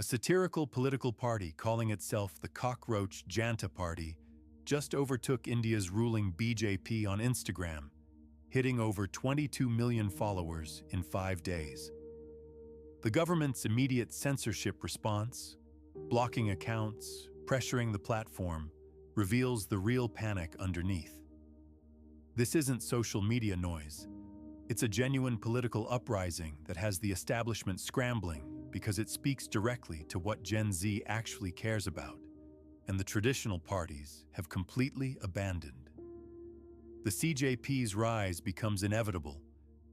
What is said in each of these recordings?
satirical political party calling itself the Cockroach Janta Party just overtook India's ruling BJP on Instagram, hitting over 22 million followers in 5 days. The government's immediate censorship response, blocking accounts, pressuring the platform, reveals the real panic underneath. This isn't social media noise. It's a genuine political uprising that has the establishment scrambling because it speaks directly to what Gen Z actually cares about, and the traditional parties have completely abandoned. The CJP's rise becomes inevitable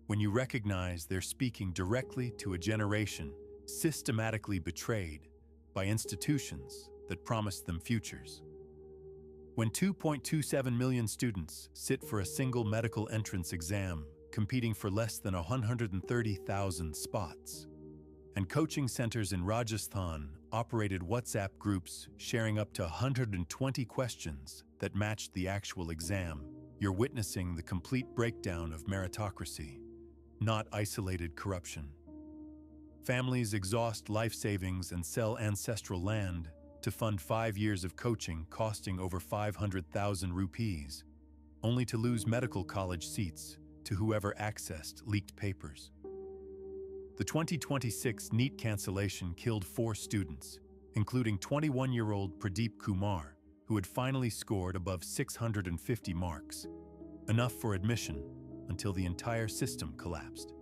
when you recognize they're speaking directly to a generation systematically betrayed by institutions that promised them futures. When 2.27 million students sit for a single medical entrance exam, competing for less than 130,000 spots, and coaching centers in Rajasthan operated WhatsApp groups sharing up to 120 questions that matched the actual exam, you're witnessing the complete breakdown of meritocracy, not isolated corruption. Families exhaust life savings and sell ancestral land to fund 5 years of coaching costing over 500,000 rupees, only to lose medical college seats to whoever accessed leaked papers. The 2026 NEET cancellation killed 4 students, including 21-year-old Pradeep Kumar, who had finally scored above 650 marks, enough for admission until the entire system collapsed.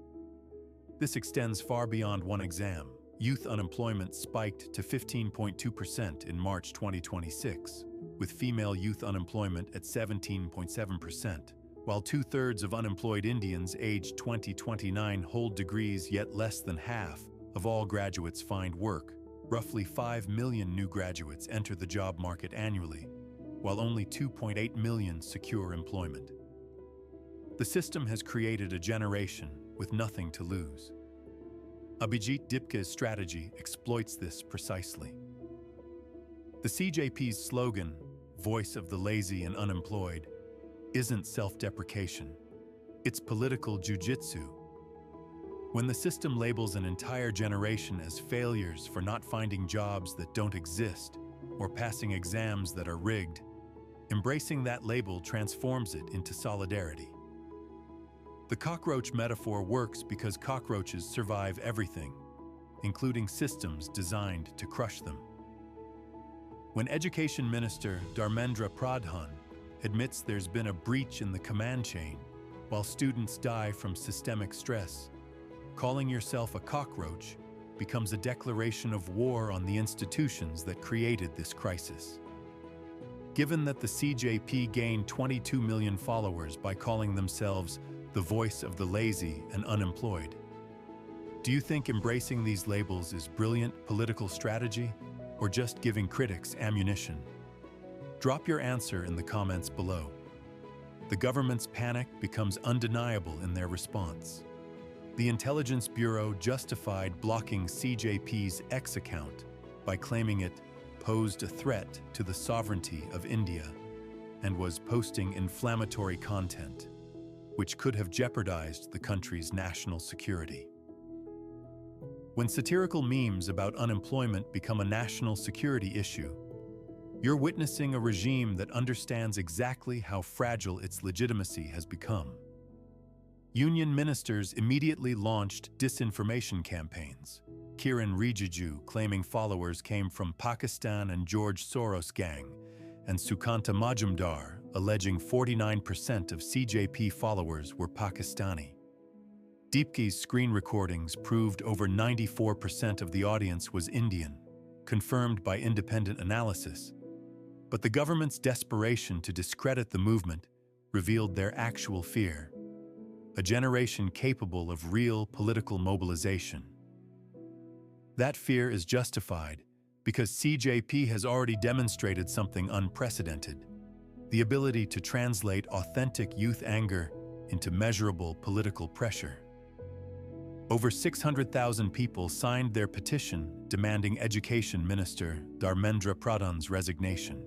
This extends far beyond one exam. Youth unemployment spiked to 15.2% in March 2026, with female youth unemployment at 17.7%, while 2/3 of unemployed Indians aged 20-29 hold degrees, yet less than half of all graduates find work. Roughly 5 million new graduates enter the job market annually, while only 2.8 million secure employment. The system has created a generation with nothing to lose. Abhijit Dipka's strategy exploits this precisely. The CJP's slogan, "Voice of the Lazy and Unemployed," isn't self-deprecation. It's political jujitsu. When the system labels an entire generation as failures for not finding jobs that don't exist or passing exams that are rigged, embracing that label transforms it into solidarity. The cockroach metaphor works because cockroaches survive everything, including systems designed to crush them. When Education Minister Dharmendra Pradhan admits there's been a breach in the command chain while students die from systemic stress, calling yourself a cockroach becomes a declaration of war on the institutions that created this crisis. Given that the CJP gained 22 million followers by calling themselves the voice of the lazy and unemployed, do you think embracing these labels is brilliant political strategy or just giving critics ammunition? Drop your answer in the comments below. The government's panic becomes undeniable in their response. The Intelligence Bureau justified blocking CJP's X account by claiming it posed a threat to the sovereignty of India and was posting inflammatory content, which could have jeopardized the country's national security. When satirical memes about unemployment become a national security issue, you're witnessing a regime that understands exactly how fragile its legitimacy has become. Union ministers immediately launched disinformation campaigns, Kiran Rijiju claiming followers came from Pakistan and George Soros gang, and Sukanta Majumdar alleging 49% of CJP followers were Pakistani. Deepki's screen recordings proved over 94% of the audience was Indian, confirmed by independent analysis. But the government's desperation to discredit the movement revealed their actual fear, a generation capable of real political mobilization. That fear is justified because CJP has already demonstrated something unprecedented: the ability to translate authentic youth anger into measurable political pressure. Over 600,000 people signed their petition demanding Education Minister Dharmendra Pradhan's resignation.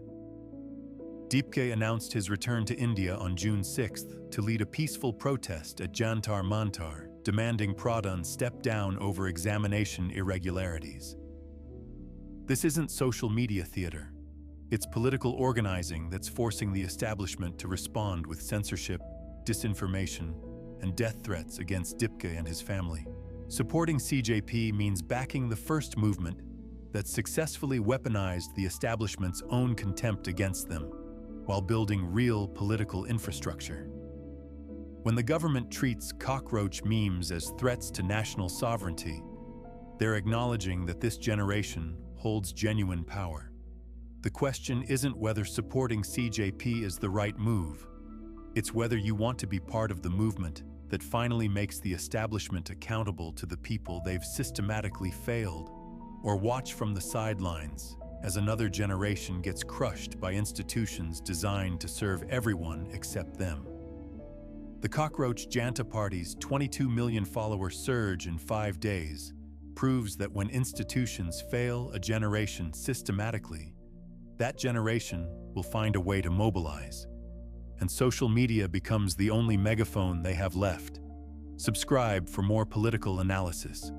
Deepke announced his return to India on June 6th to lead a peaceful protest at Jantar Mantar, demanding Pradhan step down over examination irregularities. This isn't social media theater. It's political organizing that's forcing the establishment to respond with censorship, disinformation, and death threats against Dipke and his family. Supporting CJP means backing the first movement that successfully weaponized the establishment's own contempt against them, while building real political infrastructure. When the government treats cockroach memes as threats to national sovereignty, they're acknowledging that this generation holds genuine power. The question isn't whether supporting CJP is the right move. It's whether you want to be part of the movement that finally makes the establishment accountable to the people they've systematically failed, or watch from the sidelines as another generation gets crushed by institutions designed to serve everyone except them. The Cockroach Janta Party's 22 million follower surge in 5 days proves that when institutions fail a generation systematically, that generation will find a way to mobilize. And social media becomes the only megaphone they have left. Subscribe for more political analysis.